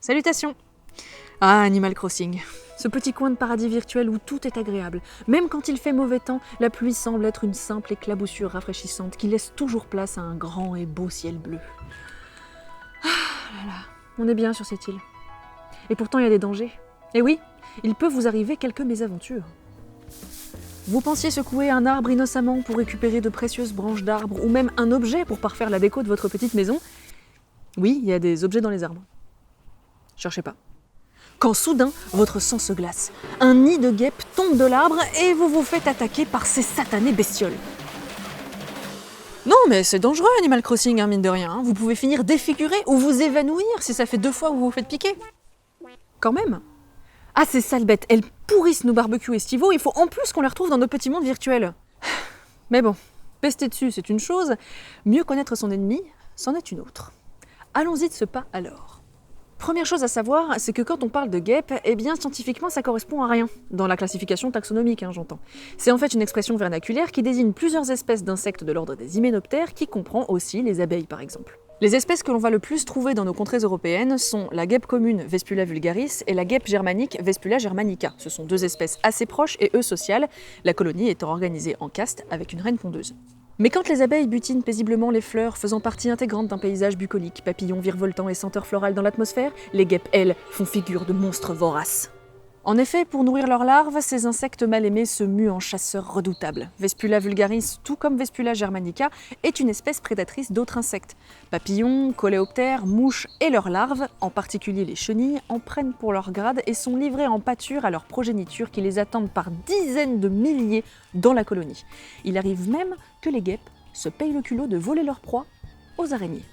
Salutations! Ah, Animal Crossing. Ce petit coin de paradis virtuel où tout est agréable. Même quand il fait mauvais temps, la pluie semble être une simple éclaboussure rafraîchissante qui laisse toujours place à un grand et beau ciel bleu. Ah là là, on est bien sur cette île. Et pourtant, il y a des dangers. Et oui, il peut vous arriver quelques mésaventures. Vous pensiez secouer un arbre innocemment pour récupérer de précieuses branches d'arbres ou même un objet pour parfaire la déco de votre petite maison? Oui, il y a des objets dans les arbres. Cherchez pas. Quand soudain, votre sang se glace. Un nid de guêpes tombe de l'arbre et vous vous faites attaquer par ces satanées bestioles. Non, mais c'est dangereux, Animal Crossing, hein, mine de rien. Vous pouvez finir défiguré ou vous évanouir si ça fait 2 fois que vous vous faites piquer. Quand même. Ah, ces sales bêtes, elles pourrissent nos barbecues estivaux, il faut en plus qu'on les retrouve dans nos petits mondes virtuels. Mais bon, pester dessus, c'est une chose. Mieux connaître son ennemi, c'en est une autre. Allons-y de ce pas alors. Première chose à savoir, c'est que quand on parle de guêpe, eh bien scientifiquement ça correspond à rien, dans la classification taxonomique, j'entends. C'est en fait une expression vernaculaire qui désigne plusieurs espèces d'insectes de l'ordre des hyménoptères, qui comprend aussi les abeilles par exemple. Les espèces que l'on va le plus trouver dans nos contrées européennes sont la guêpe commune Vespula vulgaris et la guêpe germanique Vespula germanica. Ce sont 2 espèces assez proches et sociales, la colonie étant organisée en caste avec une reine pondeuse. Mais quand les abeilles butinent paisiblement les fleurs faisant partie intégrante d'un paysage bucolique, papillons virevoltants et senteurs florales dans l'atmosphère, les guêpes, elles, font figure de monstres voraces. En effet, pour nourrir leurs larves, ces insectes mal aimés se muent en chasseurs redoutables. Vespula vulgaris, tout comme Vespula germanica, est une espèce prédatrice d'autres insectes. Papillons, coléoptères, mouches et leurs larves, en particulier les chenilles, en prennent pour leur grade et sont livrées en pâture à leurs progénitures qui les attendent par dizaines de milliers dans la colonie. Il arrive même que les guêpes se payent le culot de voler leur proie aux araignées.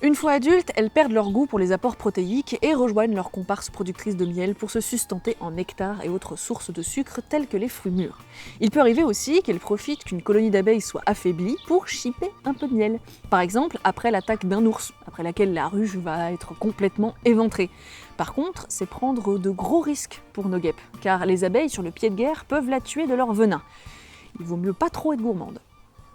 Une fois adultes, elles perdent leur goût pour les apports protéiques et rejoignent leurs comparses productrices de miel pour se sustenter en nectar et autres sources de sucre telles que les fruits mûrs. Il peut arriver aussi qu'elles profitent qu'une colonie d'abeilles soit affaiblie pour chipper un peu de miel. Par exemple, après l'attaque d'un ours, après laquelle la ruche va être complètement éventrée. Par contre, c'est prendre de gros risques pour nos guêpes, car les abeilles sur le pied de guerre peuvent la tuer de leur venin. Il vaut mieux pas trop être gourmande.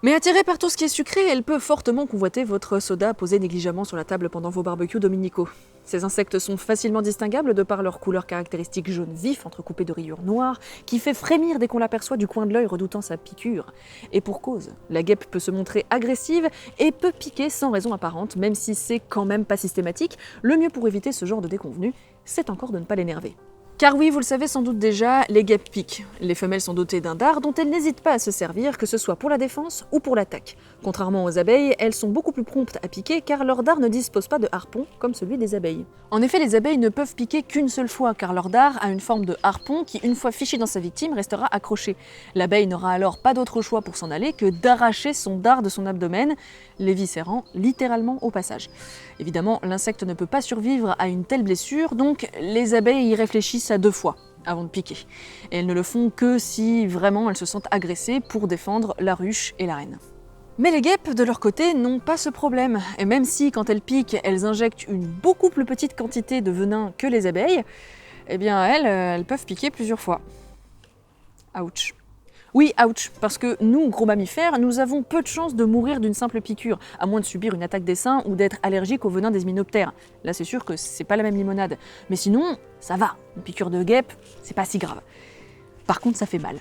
Mais attirée par tout ce qui est sucré, elle peut fortement convoiter votre soda posé négligemment sur la table pendant vos barbecues dominicaux. Ces insectes sont facilement distinguables de par leur couleur caractéristique jaune vif entrecoupée de rayures noires qui fait frémir dès qu'on l'aperçoit du coin de l'œil redoutant sa piqûre. Et pour cause, la guêpe peut se montrer agressive et peut piquer sans raison apparente, même si c'est quand même pas systématique. Le mieux pour éviter ce genre de déconvenus, c'est encore de ne pas l'énerver. Car oui, vous le savez sans doute déjà, les guêpes piquent. Les femelles sont dotées d'un dard dont elles n'hésitent pas à se servir, que ce soit pour la défense ou pour l'attaque. Contrairement aux abeilles, elles sont beaucoup plus promptes à piquer car leur dard ne dispose pas de harpon comme celui des abeilles. En effet, les abeilles ne peuvent piquer qu'une seule fois car leur dard a une forme de harpon qui, une fois fiché dans sa victime, restera accroché. L'abeille n'aura alors pas d'autre choix pour s'en aller que d'arracher son dard de son abdomen, l'éviscérant littéralement au passage. Évidemment, l'insecte ne peut pas survivre à une telle blessure, donc les abeilles y réfléchissent à 2 fois avant de piquer. Et elles ne le font que si vraiment elles se sentent agressées pour défendre la ruche et la reine. Mais les guêpes, de leur côté, n'ont pas ce problème. Et même si, quand elles piquent, elles injectent une beaucoup plus petite quantité de venin que les abeilles, eh bien elles peuvent piquer plusieurs fois. Ouch. Oui, ouch, parce que nous, gros mammifères, nous avons peu de chances de mourir d'une simple piqûre, à moins de subir une attaque des seins ou d'être allergique au venin des hyménoptères. Là, c'est sûr que c'est pas la même limonade. Mais sinon, ça va. Une piqûre de guêpe, c'est pas si grave. Par contre, ça fait mal.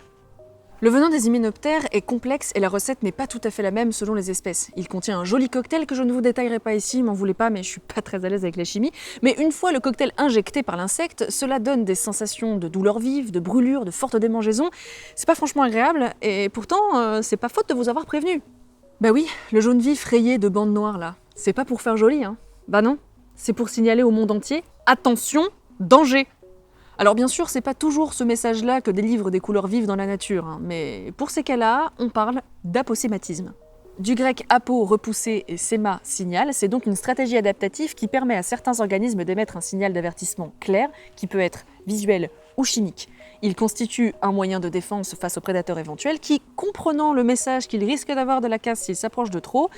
Le venin des hyménoptères est complexe et la recette n'est pas tout à fait la même selon les espèces. Il contient un joli cocktail que je ne vous détaillerai pas ici, m'en voulez pas, mais je suis pas très à l'aise avec la chimie. Mais une fois le cocktail injecté par l'insecte, cela donne des sensations de douleur vive, de brûlure, de forte démangeaison. C'est pas franchement agréable et pourtant, c'est pas faute de vous avoir prévenu. Bah oui, le jaune vif rayé de bandes noires là, c'est pas pour faire joli, hein. Bah non, c'est pour signaler au monde entier, attention, danger. Alors bien sûr, c'est pas toujours ce message-là que délivrent des couleurs vives dans la nature, mais pour ces cas-là, on parle d'aposématisme. Du grec apo, repoussé, et séma, signal, c'est donc une stratégie adaptative qui permet à certains organismes d'émettre un signal d'avertissement clair, qui peut être visuel ou chimique. Il constitue un moyen de défense face aux prédateurs éventuels qui, comprenant le message qu'ils risquent d'avoir de la casse s'ils s'approchent de trop,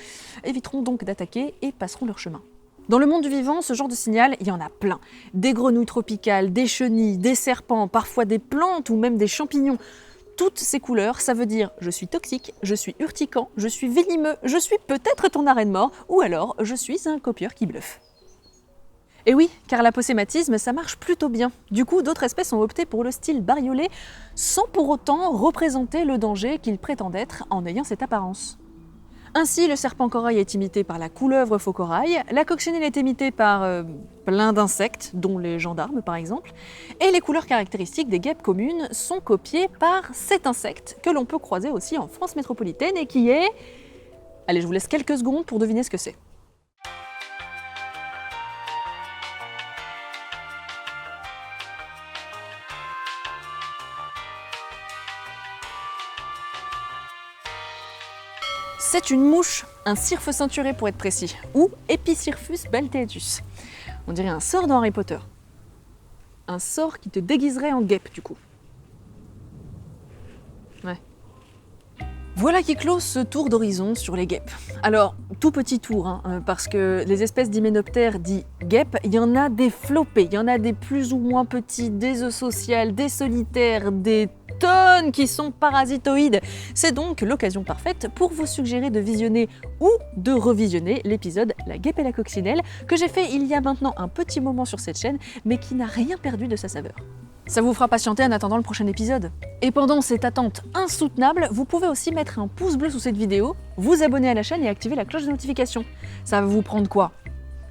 éviteront donc d'attaquer et passeront leur chemin. Dans le monde du vivant, ce genre de signal, il y en a plein. Des grenouilles tropicales, des chenilles, des serpents, parfois des plantes ou même des champignons. Toutes ces couleurs, ça veut dire je suis toxique, je suis urticant, je suis venimeux, je suis peut-être ton arrêt de mort, ou alors je suis un copieur qui bluffe. Et oui, car l'aposématisme, ça marche plutôt bien. Du coup, d'autres espèces ont opté pour le style bariolé, sans pour autant représenter le danger qu'il prétend être en ayant cette apparence. Ainsi, le serpent corail est imité par la couleuvre faux corail, la coccinelle est imitée par plein d'insectes, dont les gendarmes par exemple, et les couleurs caractéristiques des guêpes communes sont copiées par cet insecte que l'on peut croiser aussi en France métropolitaine et qui est... Allez, je vous laisse quelques secondes pour deviner ce que c'est. C'est une mouche, un cirfe ceinturé pour être précis, ou Epicirphus balteatus. On dirait un sort dans Harry Potter. Un sort qui te déguiserait en guêpe du coup. Ouais. Voilà qui clôt ce tour d'horizon sur les guêpes. Alors, tout petit tour, parce que les espèces d'hyménoptères dits guêpes, il y en a des flopées, il y en a des plus ou moins petits, des eusociales, des solitaires, des tonnes qui sont parasitoïdes. C'est donc l'occasion parfaite pour vous suggérer de visionner ou de revisionner l'épisode La guêpe et la coccinelle que j'ai fait il y a maintenant un petit moment sur cette chaîne, mais qui n'a rien perdu de sa saveur. Ça vous fera patienter en attendant le prochain épisode. Et pendant cette attente insoutenable, vous pouvez aussi mettre un pouce bleu sous cette vidéo, vous abonner à la chaîne et activer la cloche de notification. Ça va vous prendre quoi?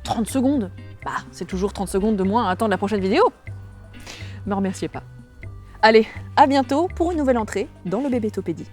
30 secondes? Bah, c'est toujours 30 secondes de moins à attendre la prochaine vidéo. Me remerciez pas. Allez, à bientôt pour une nouvelle entrée dans le Bébétopédie.